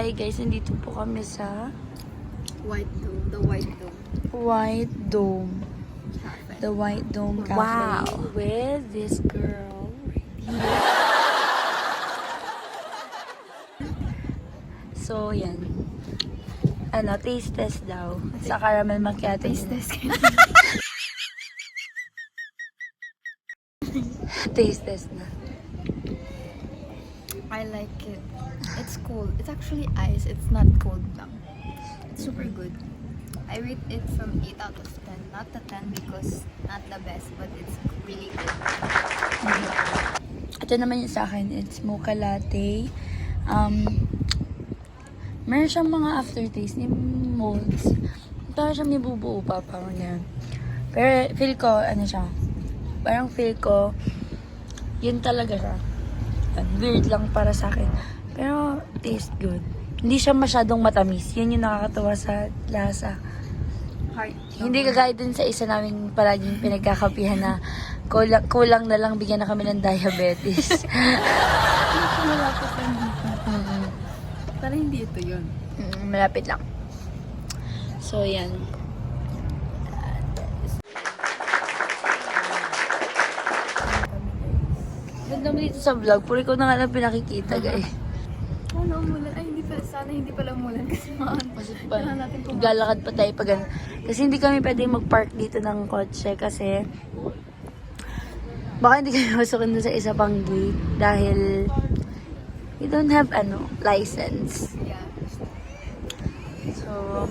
Hi guys, nandito po kami sa White Dome. The White Dome. White Dome. The White Dome Cafe. Wow. With this girl. So, yan. Ano, taste test daw. Sa caramel macchiato. Taste test. Taste test na. I like it. It's cold. It's actually ice. It's not cold lang. It's super good. I rate it from 8 out of 10. Not the 10 because not the best, but it's really good. Ito naman yung sa akin. It's mocha latte. Meron siyang mga aftertaste ni molds. Parang siyang may bubuo pa. Parang yan. Pero feel ko, ano siya. Parang feel ko, yun talaga siya. Weird lang para sa akin. Pero taste good. Hindi siya masyadong matamis. Yun yung nakakatawa sa lasa. Hindi kagaya dun sa isa naming palaging pinagkakapihan na kulang na lang bigyan na kami ng diabetes. Malapit lang dito. Parang hindi ito yun. Malapit lang. So, yan. Ganda mo dito sa vlog. Puro ikaw na nga lang pinakikita, guys. Ano, umulan? Ay, hindi pala. Sana hindi pala umulan kasi Maglalakad pa tayo pag kasi hindi kami pwede mag-park dito ng kotse kasi baka hindi kami masukin doon sa isa pang gate dahil we don't have license. Yeah. So,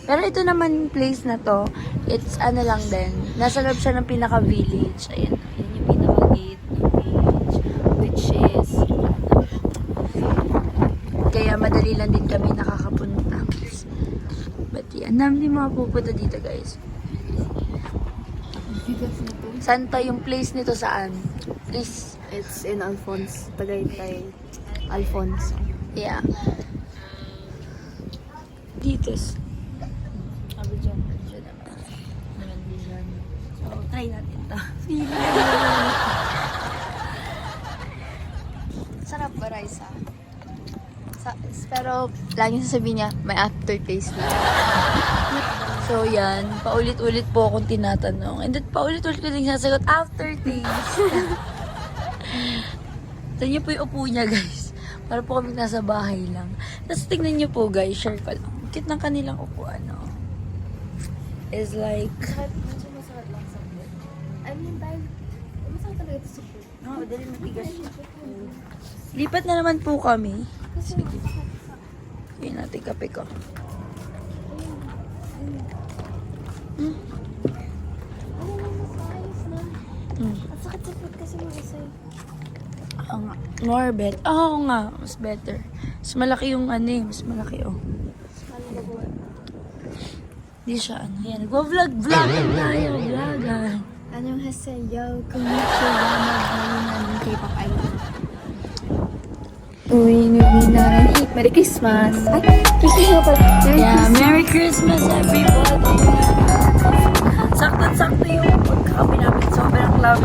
pero ito naman place na to, it's lang din. Nasa loob siya ng pinaka-village. Ayan, yun yung pinaka-gate ng village, which is kaya madali lang din kami nakakapunta. But yeah, namin yung mga pupunta dito, guys. Saan tayo yung place nito saan? Please. It's in Alphonse. Tagaytay. Alphonse. Yeah. Dito. Sabi dyan. So, try natin to. Sarap ba, Raisa? Pero, laging sasabihin niya, may aftertaste na. So, yan. Paulit-ulit po akong tinatanong. And then, paulit-ulit ko din sasagot, aftertaste. Ito niyo po yung upo niya, guys. Para po kami nasa bahay lang. Tapos, tignan niyo po, guys. Share ko lang. Kit ng kanilang upuan, no? Is like... Medyo masarap lang sa food. I mean, dahil, masarap talaga ito sa food. No, dahil matigas siya. Lipat na naman po kami. Kasi, Yun natin kape ko. At sakit sa food kasi magasay. More bet. Oo nga, mas better. Mas malaki yung mas malaki Hindi siya Yan, nagwa-vlog tayo, vlogan. Anong hasayaw, konnichiwa, maghaling ng K-pop idol. Uy, naranig. Merry Christmas! Ay, Christmas pala. Yeah, Merry Christmas everybody! Sakto-sakto yung pagkakapi namin. Sobrang love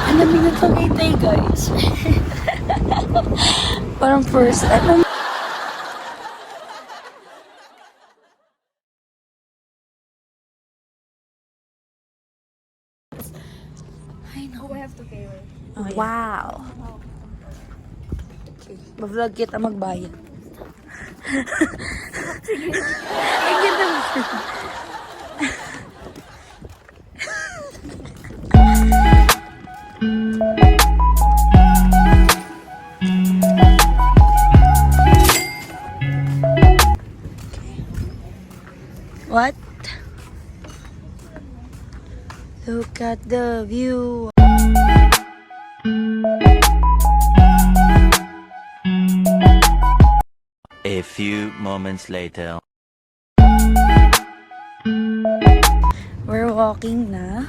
Alam mo na Tagaytay, guys. Parang first time. Ay, Oh, I have to pay, right? Oh, yeah. Wow! Okay. Ma-vlog kita magbayad. Sige. Ay, ganda mo. What? Look at the view. A few moments later. We're walking na.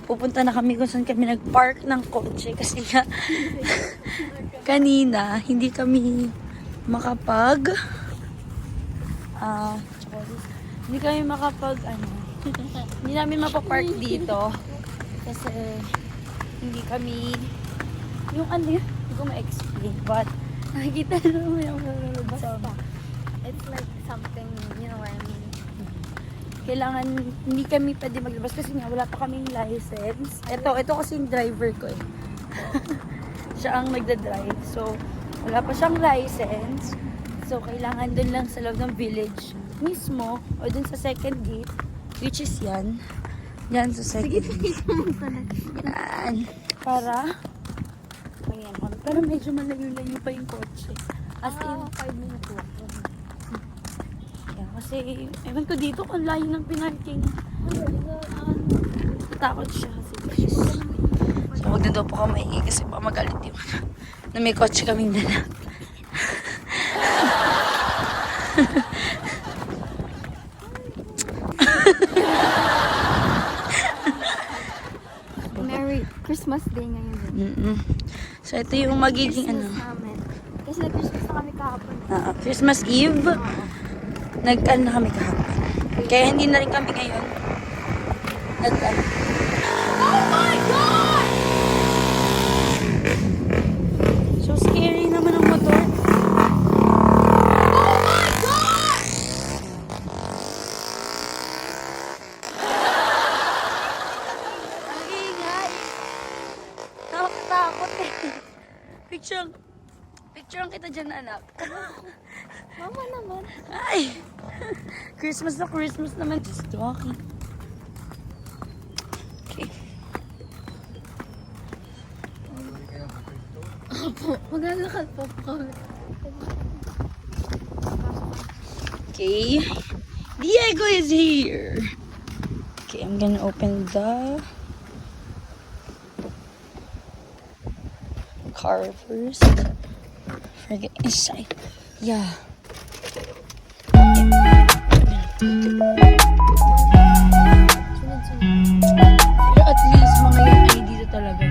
Pupunta na kami kung saan kami nag-park ng kotse kasi nga kanina hindi kami makapag hindi namin mapapark dito kasi hindi kami yung hindi ko ma-explain but Nakikita naman yung Basta. It's like something, you know what I mean? Kailangan, hindi kami pwede maglabas kasi nga wala pa kaming license. Ito kasi yung driver ko eh. Siya ang magdadrive. So, wala pa siyang license. So, kailangan dun lang sa loob ng village mismo o dun sa second gate, which is yan. Yan sa second gate. Yan. Para, ayan. Pero medyo malayo-layo pa yung kotse. As in, 5 minutes walk. yeah, kasi, ewan ko dito kung layo ng pinarking. Takot siya kasi. So, huwag na daw po ka maingay kasi baka magalit yung na may kotse kaming dala. Merry Christmas Day ngayon. Mm-mm. So, ito yung magiging ano. Namin. Kasi nag-Christmas na kami kahapon. Christmas Eve. Nag-ano na kami kahapon. Kaya hindi na rin kami ngayon. Nag-ano. Oh my God! So scary naman ang motor. Oh my God! Ang ingay. Takot eh. Picture kita dyan, anak. Mama naman. Ay! Christmas naman. Just walking. Okay. Maglalakad pa po kami. Okay. Diego is here. Okay, I'm gonna open the car first. Forget inside. Yeah. Pero at least mga yung ID dito talaga.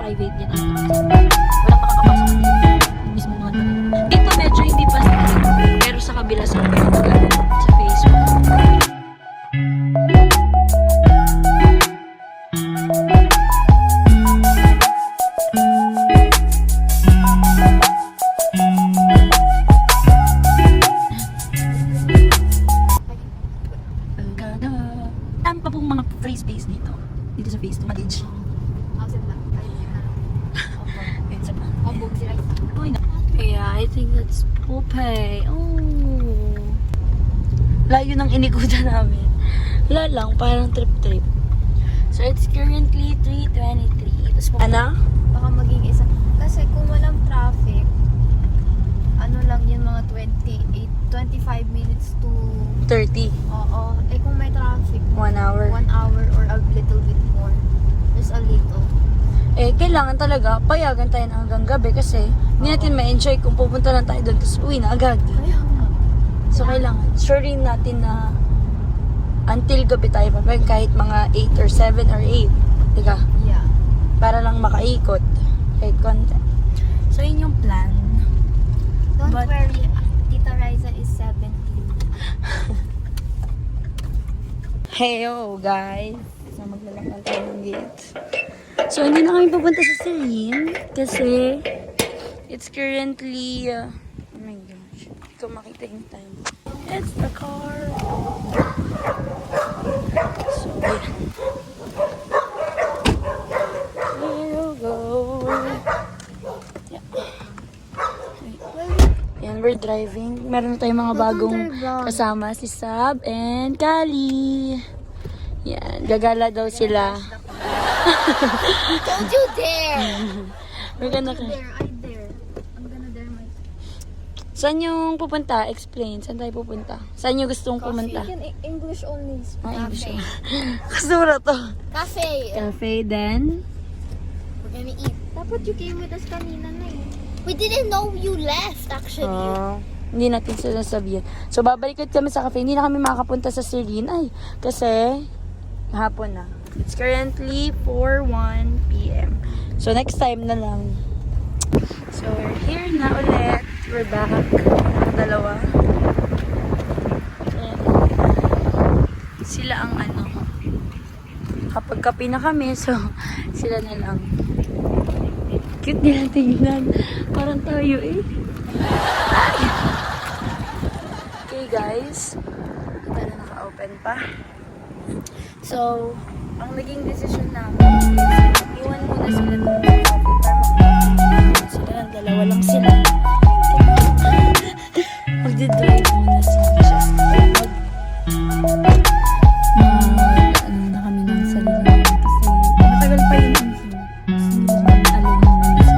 Private yan. Walang makakapasok mismo mga dito medyo hindi pa pero sa kabila sa Facebook. Ang pa pong mga free space dito sa Facebook page. How's it lang? Ayun sa Kabog sila. Yeah, I think that's Popeye. Oh. Layo ng inikutan namin. Wala lang, parang trip-trip. So, it's currently 3:23. Tapos, ano? Baka maging isa. Kasi kung walang traffic, ano lang yun, mga 25 minutes to... 30. Oo. Eh kung may traffic, 1 hour. 1 hour or a little bit more. Just a little. Eh, kailangan talaga payagan tayo na hanggang gabi kasi hindi natin ma-enjoy kung pupunta lang tayo doon tapos uwi na agad. Kaya nga. So, kailangan sure rin natin na until gabi tayo papayag kahit mga 8 or 7 or 8. Diba? Yeah. Para lang makaikot kahit konti. So, yun yung plan. Don't But- worry, Tita Riza is 17. Heyo, guys. So, maglalakad tayo ng gate. So, hindi na kami pupunta sa Celine kasi it's currently, oh my gosh, hindi ko makita yung time. It's the car. So, here we go. Yeah. Yan, we're driving. Meron na tayong mga bagong kasama, si Sab and Kali. Yan, gagala daw sila. Don't you dare! We're gonna... I dare. I'm gonna dare myself. Saan yung pupunta? Explain. Saan tayo pupunta? Saan yung gustong pumunta? You can English only. English. Cafe. Kasura to. Cafe. Cafe, then? We're gonna eat. Dapat you came with us kanina na eh. We didn't know you left actually. Hindi natin sila sabihin. So, babalik ulit kami sa cafe. Hindi na kami makakapunta sa Serene. Ay, kasi hapon na. It's currently 4:01 p.m. So, next time na lang. So, we're here na ulit. We're back. Dalawa. Ayan. Sila ang ano. Kapag kape na kami, so, sila na lang. Cute nila tingnan. Parang tayo eh. Okay guys. Ito na naka-open pa. So, ang naging decision namin is iwan muna sila doon ng coffee para sila lang, dalawa lang sila. Magdi-drive muna sila. Ano na kami ng sarili namin kasi matagal pa yun ang sila. Kasi hindi naman alam muna sila.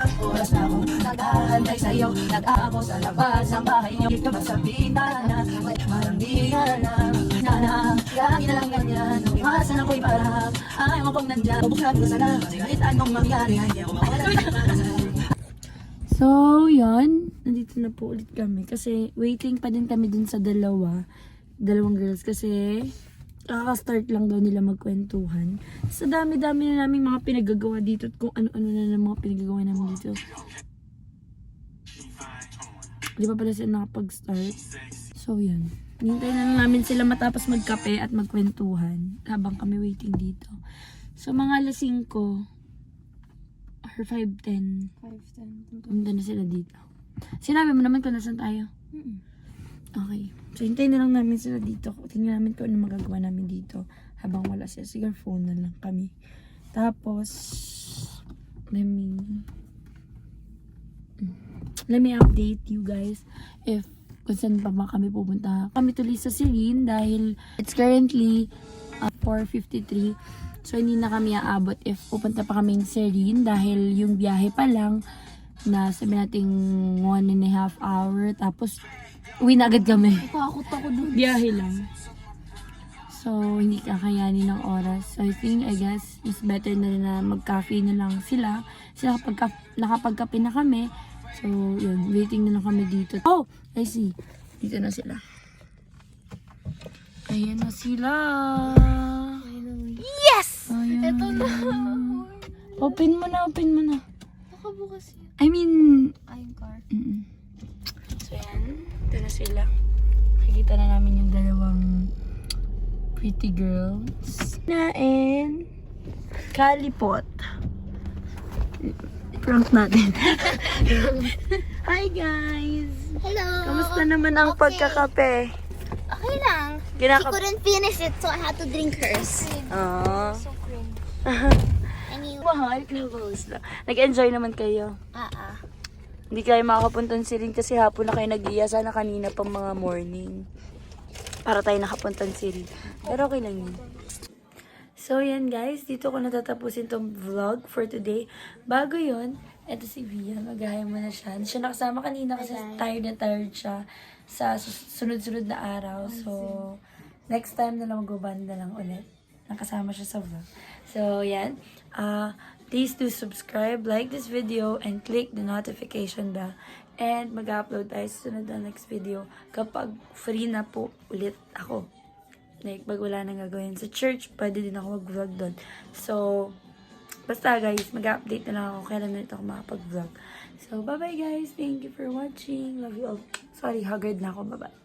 Oras na akong naghahantay sa'yo. Nag-aako sa labas ng bahay niyo. Dito ba sa bintana? May marambihan na lagi na lang ganyan. Nung iwasan ako'y parang ayaw mo pang nandyan. Bubuksan ko sana kasi kahit anong mangyari ay hindi ako mawala. So, yun. Nandito na po ulit kami. Kasi waiting pa din kami dun sa dalawang girls. Kasi kakaka-start lang daw nila magkwentuhan. Sa dami-dami na namin mga pinagagawa dito at kung ano-ano na ng mga pinagagawa namin dito. Di pa pala sila nakapag-start. So, yan. Hintayin na lang namin sila matapos magkape at magkwentuhan habang kami waiting dito. So, mga alas 5 or 5:10. 5:10. Pumunta na sila dito. Sinabi mo naman kung nasan tayo? Okay. So, hintayin na lang namin sila dito. Tingnan namin kung ano magagawa namin dito habang wala sila. Siguro phone na lang kami. Tapos, let me update you guys if kung saan pa ba kami pupunta. Kami tuloy sa Serene dahil it's currently 4:53. So, hindi na kami aabot if pupunta pa kami sa Serene dahil yung biyahe pa lang na sabi nating 1.5 hour. Tapos, uwi na agad kami. Takot ako dun. Biyahe lang. So, hindi kakayanin ng oras. So, I guess, mas better na rin na mag-cafe na lang sila. Sila nakapag-cafe na kami. So, yun. Waiting na lang kami dito. Oh! I see. Dito na sila. Ayan na sila. Yes! Ayan. Ito na. Open mo na. Nakabukas yun. I mean... Yung car. So, yan. Ito na sila. Nakikita na namin yung dalawang pretty girls. And Kalipot. Prank natin. Hi guys! Hello! Kamusta naman ang pagkakape? Okay lang. She couldn't finish it, so I had to drink hers. Aww. So cringe. Anyway. Mahal, nag-enjoy naman kayo. Hindi kayo makakapunta ng Serene kasi hapon na kayo nag-iya. Sana kanina pang mga morning. Para tayo nakapunta ng Serene. Pero okay lang yun. So yan guys, dito ko natatapusin tong vlog for today. Bago yun, eto si Via, mag-hi mo na siya. Hindi siya nakasama kanina kasi tired na tired siya sa sunod-sunod na araw. So, next time na lang mag-banda lang ulit. Nakasama siya sa vlog. So, yan. Please do subscribe, like this video, and click the notification bell. And mag-upload tayo sa sunod na next video kapag free na po ulit ako. Like, pag wala nang gagawin sa church, pwede din ako mag-vlog doon. So, basta guys, mag-update na lang ako kailan na ito ako makapag-vlog. So, bye-bye guys. Thank you for watching. Love you all. Sorry, haggard na ako. Bye-bye.